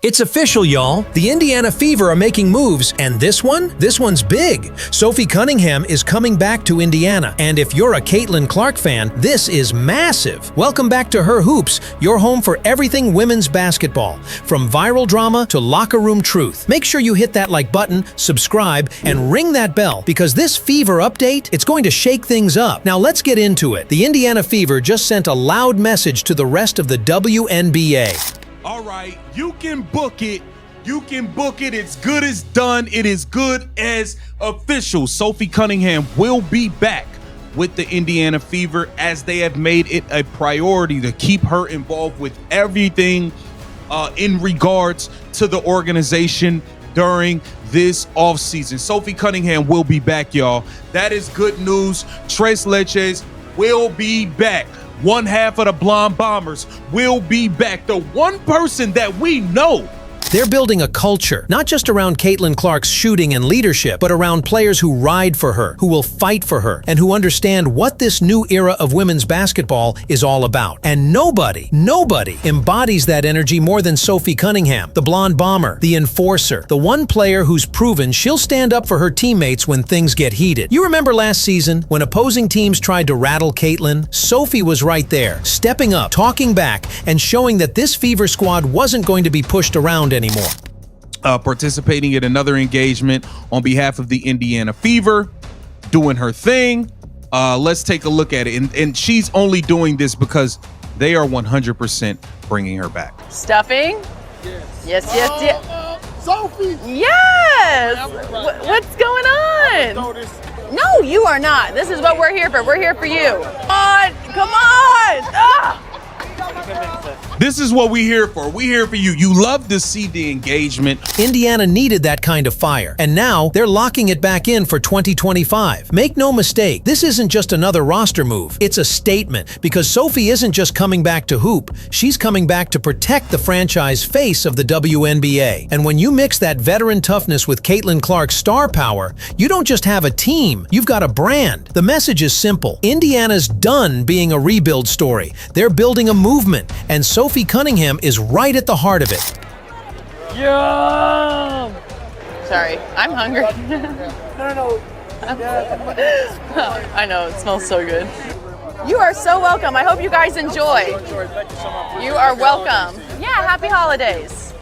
It's official, y'all. The Indiana Fever are making moves, and this one's big. Sophie Cunningham is coming back to Indiana, and if you're a Caitlin Clark fan, this is massive. Welcome back to Her Hoops, your home for everything women's basketball, from viral drama to locker room truth. Make sure you hit that like button, subscribe, and ring that bell, because this Fever update, it's going to shake things up. Now let's get into it. The Indiana Fever just sent a loud message to the rest of the WNBA. All right, you can book it. You can book it. It's good as done. It is good as official. Sophie Cunningham will be back with the Indiana Fever, as they have made it a priority to keep her involved with everything in regards to the organization during this offseason. Sophie Cunningham will be back, y'all. That is good news. Tres Leches will be back. One half of the Blonde Bombers will be back. The one person that we know. They're building a culture, not just around Caitlin Clark's shooting and leadership, but around players who ride for her, who will fight for her, and who understand what this new era of women's basketball is all about. And nobody embodies that energy more than Sophie Cunningham, the Blonde Bomber, the enforcer, the one player who's proven she'll stand up for her teammates when things get heated. You remember last season, when opposing teams tried to rattle Caitlin? Sophie was right there, stepping up, talking back, and showing that this Fever squad wasn't going to be pushed around anymore. Participating in another engagement on behalf of the Indiana Fever, doing her thing. Let's take a look at it. And she's only doing this because they are 100% bringing her back. Stuffing? Yes. Sophie! Yes! What's going on? No, you are not. This is what we're here for. We're here for you. Come on! Ah! This is what we're here for. We're here for you. You love to see the engagement. Indiana needed that kind of fire, and now they're locking it back in for 2025. Make no mistake, this isn't just another roster move. It's a statement, because Sophie isn't just coming back to hoop. She's coming back to protect the franchise face of the WNBA. And when you mix that veteran toughness with Caitlin Clark's star power, you don't just have a team, you've got a brand. The message is simple. Indiana's done being a rebuild story. They're building a movement, and Sophie Cunningham is right at the heart of it. Yum! Sorry, I'm hungry. No. I know, it smells so good. You are so welcome. I hope you guys enjoy. You are welcome. Yeah, happy holidays.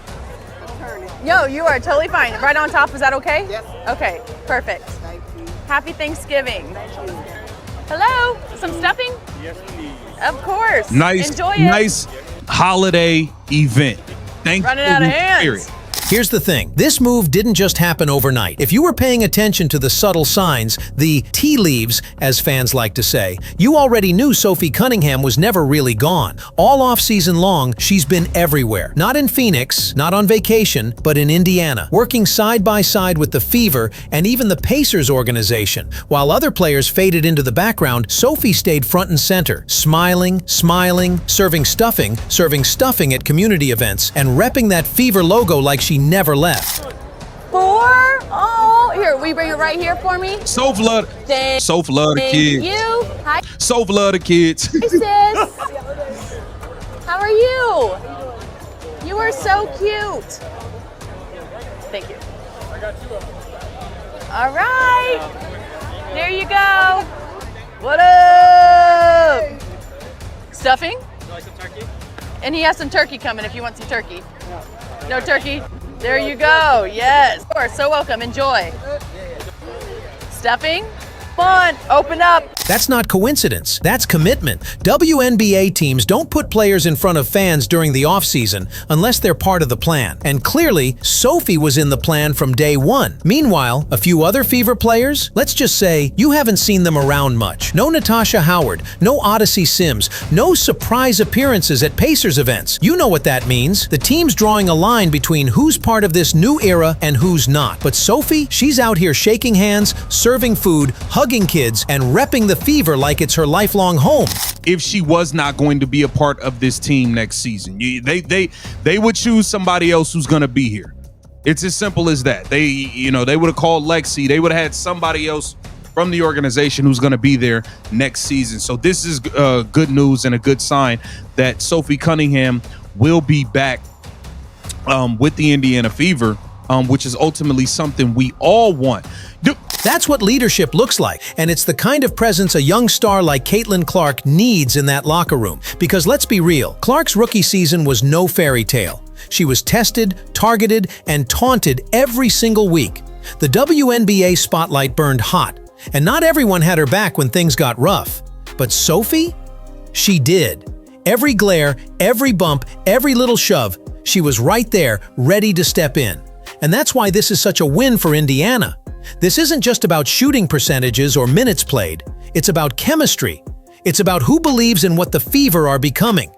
Yo, you are totally fine. Right on top, is that okay? Yes. Okay, perfect. Thank you. Happy Thanksgiving. Thank you. Hello, some stuffing? Yes, please. Of course. Enjoy it. Nice holiday event. Thank Running out of hands. Here's the thing, this move didn't just happen overnight. If you were paying attention to the subtle signs, the tea leaves, as fans like to say, you already knew Sophie Cunningham was never really gone. All off-season long, she's been everywhere. Not in Phoenix, not on vacation, but in Indiana, working side by side with the Fever and even the Pacers organization. While other players faded into the background, Sophie stayed front and center, smiling, serving stuffing at community events, and repping that Fever logo like she never left. 4? Oh, here, will you bring it right here for me? Soph love the kids. You. Hi, Soph love the kids. sis. How are you? You are so cute. Thank you. All right. There you go. What up? Stuffing? Would you like some turkey? And he has some turkey coming if you want some turkey. No turkey? There you go. Yes. Of course. So welcome. Enjoy. Stuffing? Fun. Open up. That's not coincidence, that's commitment. WNBA teams don't put players in front of fans during the offseason unless they're part of the plan. And clearly, Sophie was in the plan from day one. Meanwhile, a few other Fever players, let's just say you haven't seen them around much. No Natasha Howard, no Odyssey Sims, no surprise appearances at Pacers events. You know what that means. The team's drawing a line between who's part of this new era and who's not. But Sophie, she's out here shaking hands, serving food, hugging kids, and repping the Fever like it's her lifelong home. If she was not going to be a part of this team next season, they would choose somebody else who's going to be here. It's as simple as that. They would have called Lexi. They would have had somebody else from the organization who's going to be there next season. So this is good news and a good sign that Sophie Cunningham will be back with the Indiana Fever, which is ultimately something we all want. That's what leadership looks like, and it's the kind of presence a young star like Caitlin Clark needs in that locker room. Because let's be real, Clark's rookie season was no fairy tale. She was tested, targeted, and taunted every single week. The WNBA spotlight burned hot, and not everyone had her back when things got rough. But Sophie? She did. Every glare, every bump, every little shove, she was right there, ready to step in. And that's why this is such a win for Indiana. This isn't just about shooting percentages or minutes played. It's about chemistry. It's about who believes in what the Fever are becoming.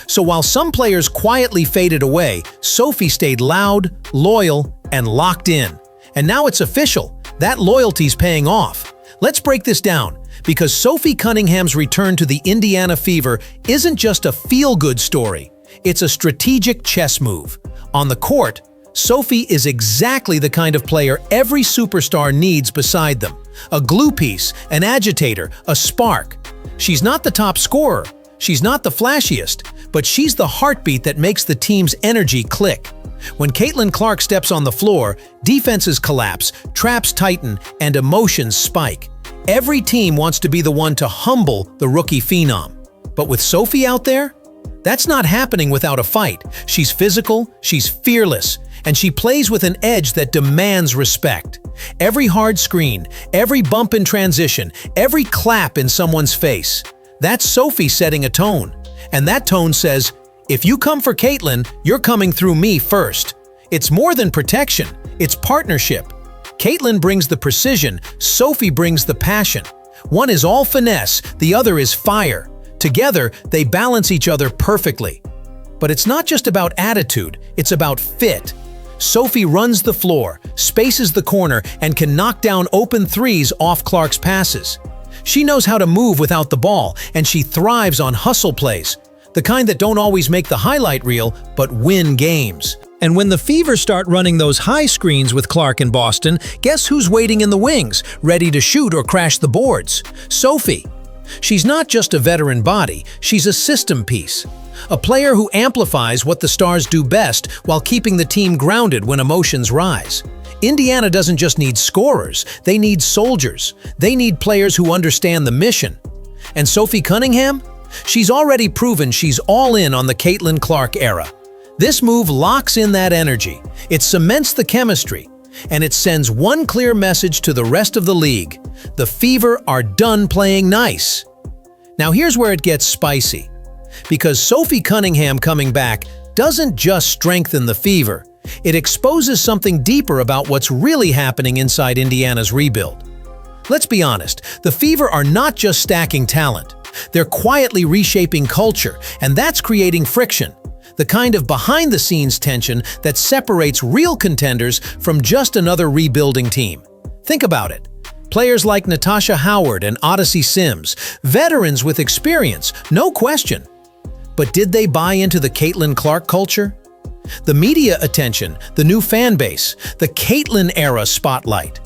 So while some players quietly faded away, Sophie stayed loud, loyal, and locked in. And now it's official. That loyalty's paying off. Let's break this down, because Sophie Cunningham's return to the Indiana Fever isn't just a feel-good story. It's a strategic chess move. On the court, Sophie is exactly the kind of player every superstar needs beside them. A glue piece, an agitator, a spark. She's not the top scorer, she's not the flashiest, but she's the heartbeat that makes the team's energy click. When Caitlin Clark steps on the floor, defenses collapse, traps tighten, and emotions spike. Every team wants to be the one to humble the rookie phenom. But with Sophie out there, that's not happening without a fight. She's physical, she's fearless, and she plays with an edge that demands respect. Every hard screen, every bump in transition, every clap in someone's face. That's Sophie setting a tone. And that tone says, if you come for Caitlin, you're coming through me first. It's more than protection, it's partnership. Caitlin brings the precision, Sophie brings the passion. One is all finesse, the other is fire. Together, they balance each other perfectly. But it's not just about attitude, it's about fit. Sophie runs the floor, spaces the corner, and can knock down open threes off Clark's passes. She knows how to move without the ball, and she thrives on hustle plays, the kind that don't always make the highlight reel, but win games. And when the Fever start running those high screens with Clark in Boston, guess who's waiting in the wings, ready to shoot or crash the boards? Sophie. She's not just a veteran body, she's a system piece. A player who amplifies what the stars do best while keeping the team grounded when emotions rise. Indiana doesn't just need scorers, they need soldiers. They need players who understand the mission. And Sophie Cunningham? She's already proven she's all in on the Caitlin Clark era. This move locks in that energy, it cements the chemistry, and it sends one clear message to the rest of the league. The Fever are done playing nice. Now here's where it gets spicy. Because Sophie Cunningham coming back doesn't just strengthen the Fever, it exposes something deeper about what's really happening inside Indiana's rebuild. Let's be honest, the Fever are not just stacking talent. They're quietly reshaping culture, and that's creating friction. The kind of behind-the-scenes tension that separates real contenders from just another rebuilding team. Think about it. Players like Natasha Howard and Odyssey Sims, veterans with experience, no question. But did they buy into the Caitlin Clark culture? The media attention, the new fan base, the Caitlin era spotlight.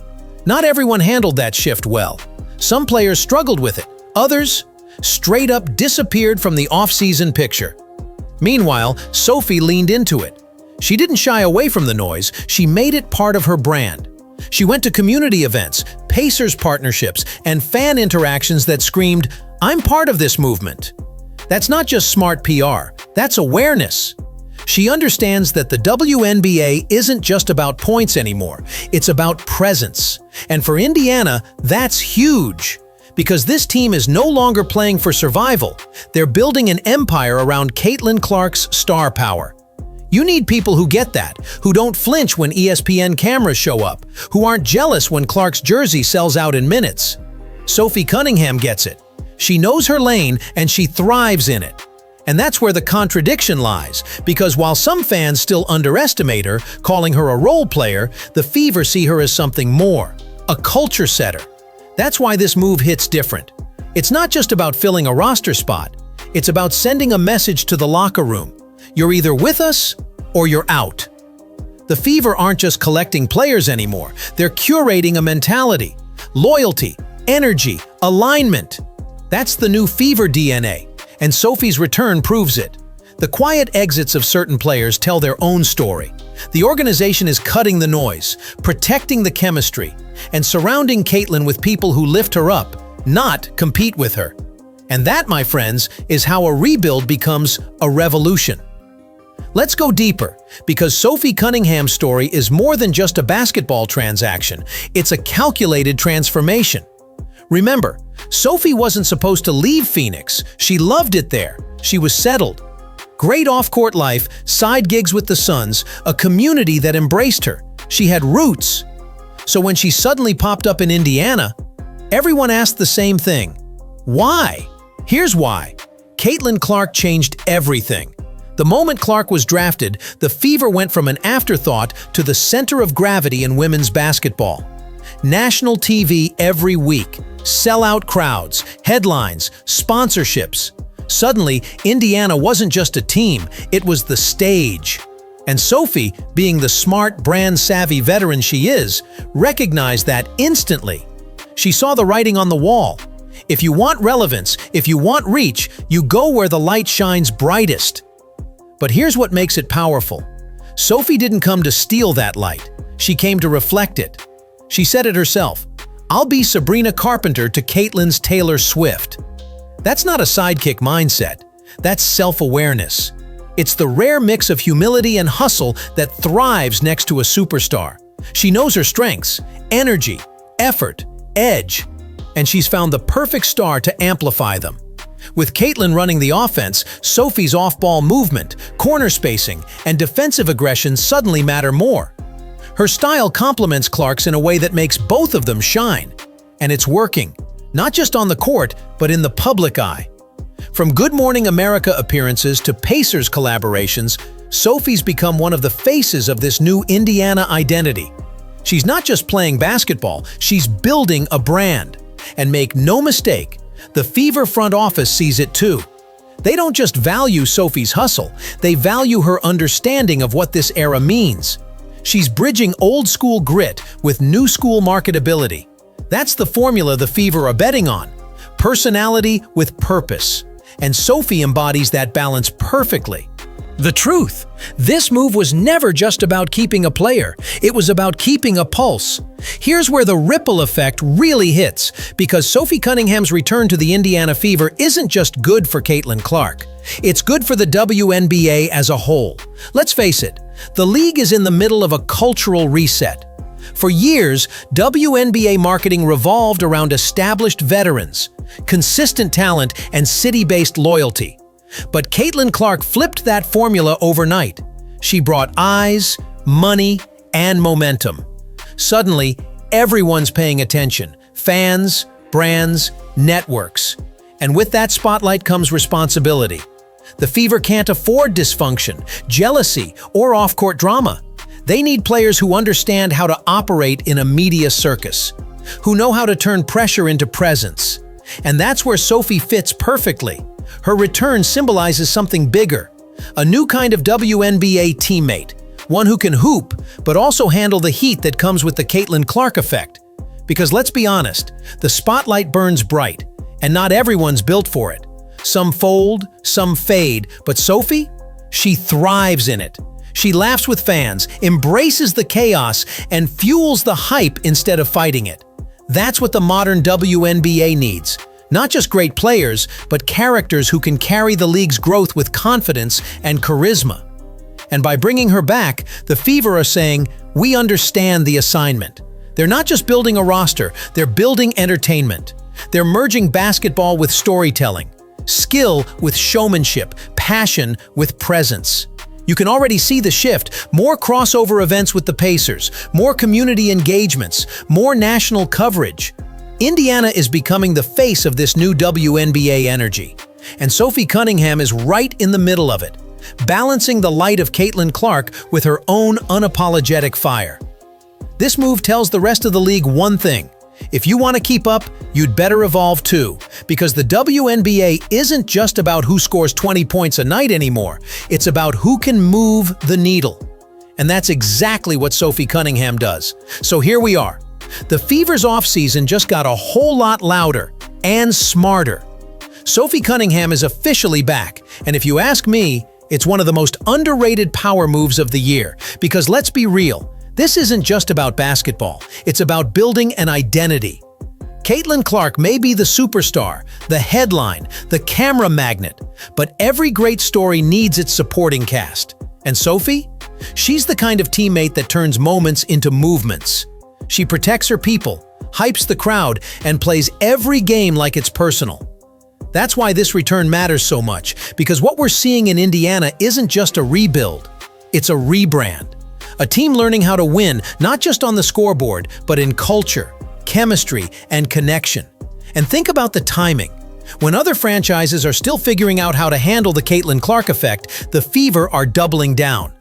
Not everyone handled that shift well. Some players struggled with it, others straight up disappeared from the off-season picture. Meanwhile, Sophie leaned into it. She didn't shy away from the noise, she made it part of her brand. She went to community events, Pacers partnerships, and fan interactions that screamed, "I'm part of this movement." That's not just smart PR, that's awareness. She understands that the WNBA isn't just about points anymore, it's about presence. And for Indiana, that's huge. Because this team is no longer playing for survival, they're building an empire around Caitlin Clark's star power. You need people who get that, who don't flinch when ESPN cameras show up, who aren't jealous when Clark's jersey sells out in minutes. Sophie Cunningham gets it. She knows her lane and she thrives in it. And that's where the contradiction lies, because while some fans still underestimate her, calling her a role player, the Fever see her as something more, a culture setter. That's why this move hits different. It's not just about filling a roster spot, it's about sending a message to the locker room. You're either with us or you're out. The Fever aren't just collecting players anymore, they're curating a mentality, loyalty, energy, alignment. That's the new Fever DNA, and Sophie's return proves it. The quiet exits of certain players tell their own story. The organization is cutting the noise, protecting the chemistry, and surrounding Caitlin with people who lift her up, not compete with her. And that, my friends, is how a rebuild becomes a revolution. Let's go deeper, because Sophie Cunningham's story is more than just a basketball transaction. It's a calculated transformation. Remember, Sophie wasn't supposed to leave Phoenix. She loved it there. She was settled. Great off-court life, side gigs with the Suns, a community that embraced her. She had roots. So when she suddenly popped up in Indiana, everyone asked the same thing. Why? Here's why. Caitlin Clark changed everything. The moment Clark was drafted, the Fever went from an afterthought to the center of gravity in women's basketball. National TV every week, sellout crowds, headlines, sponsorships. Suddenly, Indiana wasn't just a team, it was the stage. And Sophie, being the smart, brand-savvy veteran she is, recognized that instantly. She saw the writing on the wall. If you want relevance, if you want reach, you go where the light shines brightest. But here's what makes it powerful. Sophie didn't come to steal that light. She came to reflect it. She said it herself, "I'll be Sabrina Carpenter to Caitlin's Taylor Swift." That's not a sidekick mindset. That's self-awareness. It's the rare mix of humility and hustle that thrives next to a superstar. She knows her strengths, energy, effort, edge, and she's found the perfect star to amplify them. With Caitlin running the offense, Sophie's off-ball movement, corner spacing, and defensive aggression suddenly matter more. Her style complements Clark's in a way that makes both of them shine. And it's working, not just on the court, but in the public eye. From Good Morning America appearances to Pacers collaborations, Sophie's become one of the faces of this new Indiana identity. She's not just playing basketball, she's building a brand. And make no mistake, the Fever front office sees it too. They don't just value Sophie's hustle, they value her understanding of what this era means. She's bridging old-school grit with new-school marketability. That's the formula the Fever are betting on. Personality with purpose. And Sophie embodies that balance perfectly. The truth, this move was never just about keeping a player, it was about keeping a pulse. Here's where the ripple effect really hits, because Sophie Cunningham's return to the Indiana Fever isn't just good for Caitlin Clark. It's good for the WNBA as a whole. Let's face it, the league is in the middle of a cultural reset. For years, WNBA marketing revolved around established veterans, consistent talent, and city-based loyalty. But Caitlin Clark flipped that formula overnight. She brought eyes, money, and momentum. Suddenly, everyone's paying attention. Fans, brands, networks. And with that spotlight comes responsibility. The Fever can't afford dysfunction, jealousy, or off-court drama. They need players who understand how to operate in a media circus, who know how to turn pressure into presence. And that's where Sophie fits perfectly. Her return symbolizes something bigger, a new kind of WNBA teammate, one who can hoop, but also handle the heat that comes with the Caitlin Clark effect. Because let's be honest, the spotlight burns bright, and not everyone's built for it. Some fold, some fade, but Sophie? She thrives in it. She laughs with fans, embraces the chaos, and fuels the hype instead of fighting it. That's what the modern WNBA needs. Not just great players, but characters who can carry the league's growth with confidence and charisma. And by bringing her back, the Fever are saying, we understand the assignment. They're not just building a roster, they're building entertainment. They're merging basketball with storytelling, skill with showmanship, passion with presence. You can already see the shift, more crossover events with the Pacers, more community engagements, more national coverage. Indiana is becoming the face of this new WNBA energy. And Sophie Cunningham is right in the middle of it, balancing the light of Caitlin Clark with her own unapologetic fire. This move tells the rest of the league one thing. If you want to keep up, you'd better evolve too, because the WNBA isn't just about who scores 20 points a night anymore. It's about who can move the needle. And that's exactly what Sophie Cunningham does. So here we are. The Fever's offseason just got a whole lot louder and smarter. Sophie Cunningham is officially back, and if you ask me, It's one of the most underrated power moves of the year, because let's be real, this isn't just about basketball, it's about building an identity. Caitlin Clark may be the superstar, the headline, the camera magnet, but every great story needs its supporting cast. And Sophie? She's the kind of teammate that turns moments into movements. She protects her people, hypes the crowd, and plays every game like it's personal. That's why this return matters so much, because what we're seeing in Indiana isn't just a rebuild, it's a rebrand. A team learning how to win, not just on the scoreboard, but in culture, chemistry, and connection. And think about the timing. When other franchises are still figuring out how to handle the Caitlin Clark effect, the Fever are doubling down,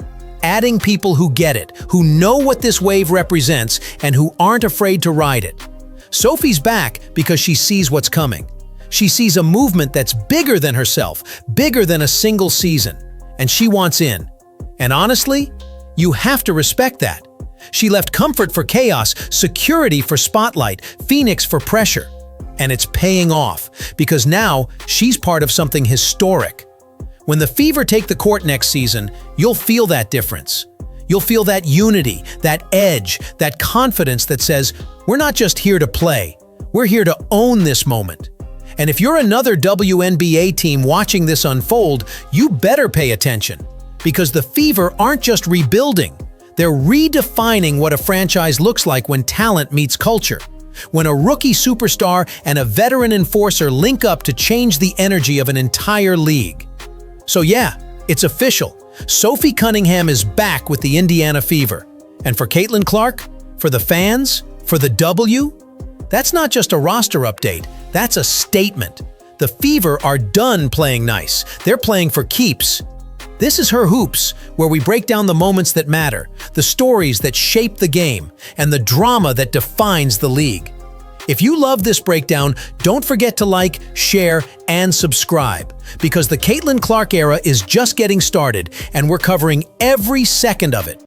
adding people who get it, who know what this wave represents, and who aren't afraid to ride it. Sophie's back because she sees what's coming. She sees a movement that's bigger than herself, bigger than a single season, and she wants in. And honestly, you have to respect that. She left comfort for chaos, security for spotlight, Phoenix for pressure. And it's paying off, because now she's part of something historic. When the Fever take the court next season, you'll feel that difference. You'll feel that unity, that edge, that confidence that says, we're not just here to play, we're here to own this moment. And if you're another WNBA team watching this unfold, you better pay attention. Because the Fever aren't just rebuilding, they're redefining what a franchise looks like when talent meets culture. When a rookie superstar and a veteran enforcer link up to change the energy of an entire league. So yeah, it's official. Sophie Cunningham is back with the Indiana Fever. And for Caitlin Clark, for the fans, for the W, that's not just a roster update, that's a statement. The Fever are done playing nice. They're playing for keeps. This is Her Hoops, where we break down the moments that matter, the stories that shape the game, and the drama that defines the league. If you love this breakdown, don't forget to like, share, and subscribe, because the Caitlin Clark era is just getting started, and we're covering every second of it.